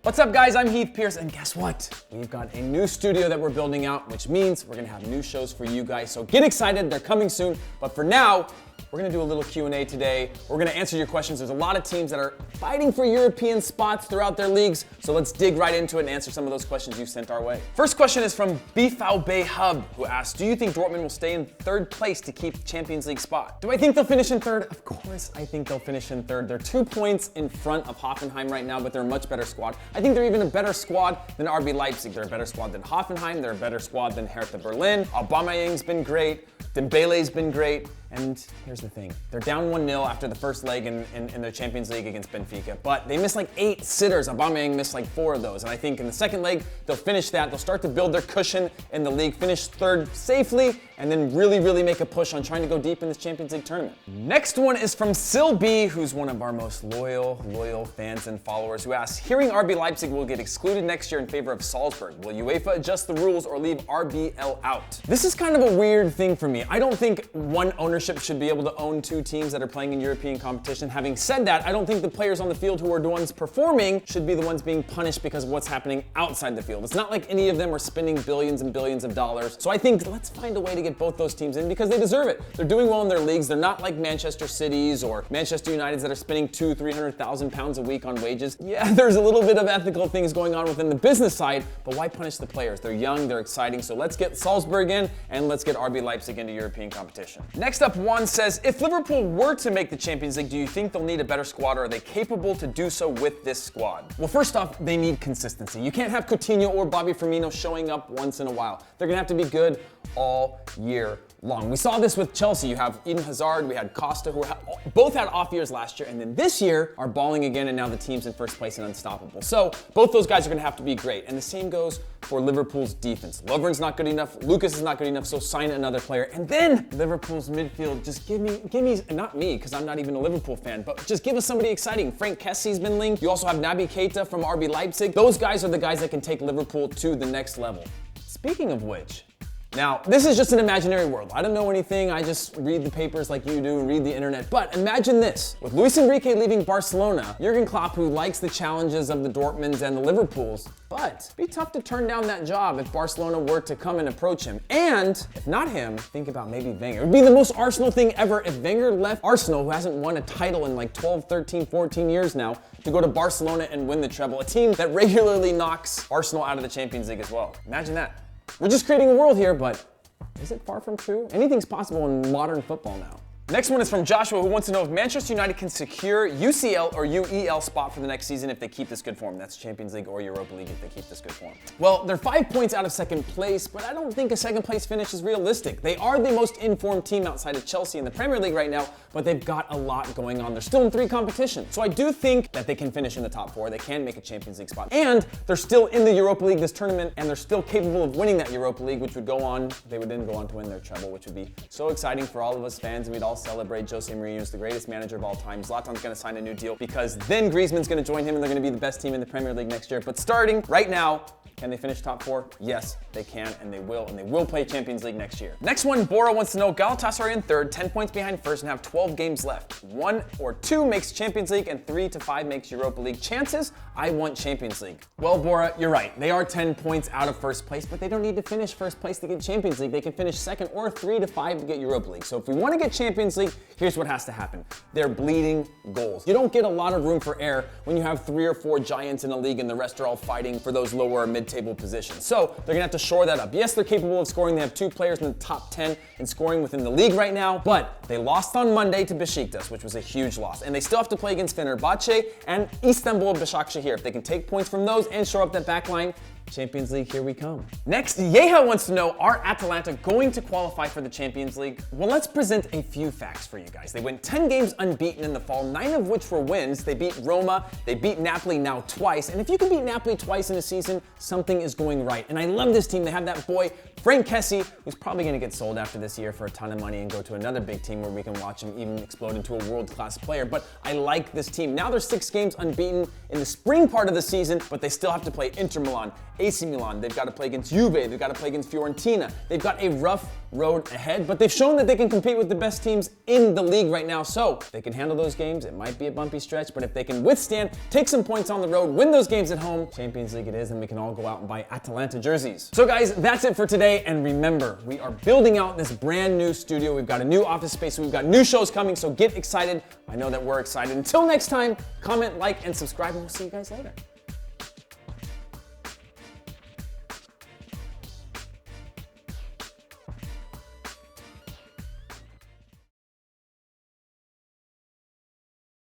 What's up, guys? I'm Heath Pearce, and guess what? We've got a new studio that we're building out, which means we're gonna have new shows for you guys. So get excited, they're coming soon. But for now, we're gonna do a little Q&A today. We're gonna answer your questions. There's a lot of teams that are fighting for European spots throughout their leagues. So let's dig right into it and answer some of those questions you sent our way. First question is from Bifao Bay Hub, who asks, do you think Dortmund will stay in third place to keep the Champions League spot? Do I think they'll finish in third? Of course I think they'll finish in third. They're 2 points in front of Hoffenheim right now, but they're a much better squad. I think they're even a better squad than RB Leipzig. They're a better squad than Hoffenheim. They're a better squad than Hertha Berlin. Aubameyang's been great. Dembele's been great. And here's the thing, they're down 1-0 after the first leg in their Champions League against Benfica, but they missed like 8 sitters. Aubameyang missed like 4 of those, and I think in the second leg, they'll finish that. They'll start to build their cushion in the league, finish third safely, and then really make a push on trying to go deep in this Champions League tournament. Next one is from Sil B, who's one of our most loyal fans and followers, who asks, hearing RB Leipzig will get excluded next year in favor of Salzburg. Will UEFA adjust the rules or leave RBL out? This is kind of a weird thing for me. I don't think one ownership should be able to own 2 teams that are playing in European competition. Having said that, I don't think the players on the field who are the ones performing should be the ones being punished because of what's happening outside the field. It's not like any of them are spending billions and billions of dollars. So I think let's find a way to get both those teams in because they deserve it. They're doing well in their leagues. They're not like Manchester Cities or Manchester Uniteds that are spending £200,000-300,000 a week on wages. Yeah, there's a little bit of ethical things going on within the business side, but why punish the players? They're young, they're exciting. So let's get Salzburg in and let's get RB Leipzig into European competition. Next up, Juan says, if Liverpool were to make the Champions League, do you think they'll need a better squad or are they capable to do so with this squad? Well, first off, they need consistency. You can't have Coutinho or Bobby Firmino showing up once in a while. They're gonna have to be good all year long. We saw this with Chelsea. You have Eden Hazard, we had Costa, who both had off years last year, and then this year are balling again, and now the team's in first place and unstoppable. So both those guys are gonna have to be great, and the same goes for Liverpool's defense. Lovren's not good enough, Lucas is not good enough, so sign another player. And then Liverpool's midfield, just give me, not me, because I'm not even a Liverpool fan, but just give us somebody exciting. Frank Kessie's been linked. You also have Naby Keita from RB Leipzig. Those guys are the guys that can take Liverpool to the next level. Speaking of which, now, this is just an imaginary world. I don't know anything, I just read the papers like you do and read the internet. But imagine this, with Luis Enrique leaving Barcelona, Jurgen Klopp, who likes the challenges of the Dortmunds and the Liverpools, but it'd be tough to turn down that job if Barcelona were to come and approach him. And if not him, think about maybe Wenger. It would be the most Arsenal thing ever if Wenger left Arsenal, who hasn't won a title in like 12, 13, 14 years now, to go to Barcelona and win the treble, a team that regularly knocks Arsenal out of the Champions League as well. Imagine that. We're just creating a world here, but is it far from true? Anything's possible in modern football now. Next one is from Joshua, who wants to know if Manchester United can secure UCL or UEL spot for the next season if they keep this good form. That's Champions League or Europa League if they keep this good form. Well, they're 5 points out of second place, but I don't think a second place finish is realistic. They are the most informed team outside of Chelsea in the Premier League right now, but they've got a lot going on. They're still in 3 competitions. So I do think that they can finish in the top 4. They can make a Champions League spot. And they're still in the Europa League this tournament, and they're still capable of winning that Europa League, which would go on, they would then go on to win their treble, which would be so exciting for all of us fans, and we'd all celebrate. Jose Mourinho is the greatest manager of all time. Zlatan's going to sign a new deal because then Griezmann's going to join him and they're going to be the best team in the Premier League next year. But starting right now, can they finish top 4? Yes, they can, and they will play Champions League next year. Next one, Bora wants to know, Galatasaray in third, 10 points behind first, and have 12 games left. 1 or 2 makes Champions League, and 3 to 5 makes Europa League. Chances? I want Champions League. Well, Bora, you're right. They are 10 points out of first place, but they don't need to finish first place to get Champions League. They can finish second or 3 to 5 to get Europa League. So if we want to get Champions League, here's what has to happen. They're bleeding goals. You don't get a lot of room for error when you have 3 or 4 giants in a league and the rest are all fighting for those lower mid-table positions. So they're gonna have to shore that up. Yes, they're capable of scoring. They have 2 players in the top 10 in scoring within the league right now, but they lost on Monday to Besiktas, which was a huge loss. And they still have to play against Fenerbahce and Istanbul Başakşehir. If they can take points from those and shore up that back line, Champions League, here we come. Next, Yeha wants to know, are Atalanta going to qualify for the Champions League? Well, let's present a few facts for you guys. They went 10 games unbeaten in the fall, 9 of which were wins. They beat Roma, they beat Napoli now twice, and if you can beat Napoli twice in a season, something is going right. And I love this team. They have that boy, Frank Kessie, who's probably gonna get sold after this year for a ton of money and go to another big team where we can watch him even explode into a world-class player. But I like this team. Now they're 6 games unbeaten in the spring part of the season, but they still have to play Inter Milan, AC Milan. They've got to play against Juve. They've got to play against Fiorentina. They've got a rough road ahead, but they've shown that they can compete with the best teams in the league right now. So if they can handle those games, it might be a bumpy stretch, but if they can withstand, take some points on the road, win those games at home, Champions League it is, and we can all go out and buy Atalanta jerseys. So guys, that's it for today. And remember, we are building out this brand new studio. We've got a new office space. We've got new shows coming, so get excited. I know that we're excited. Until next time, comment, like, and subscribe, and we'll see you guys later.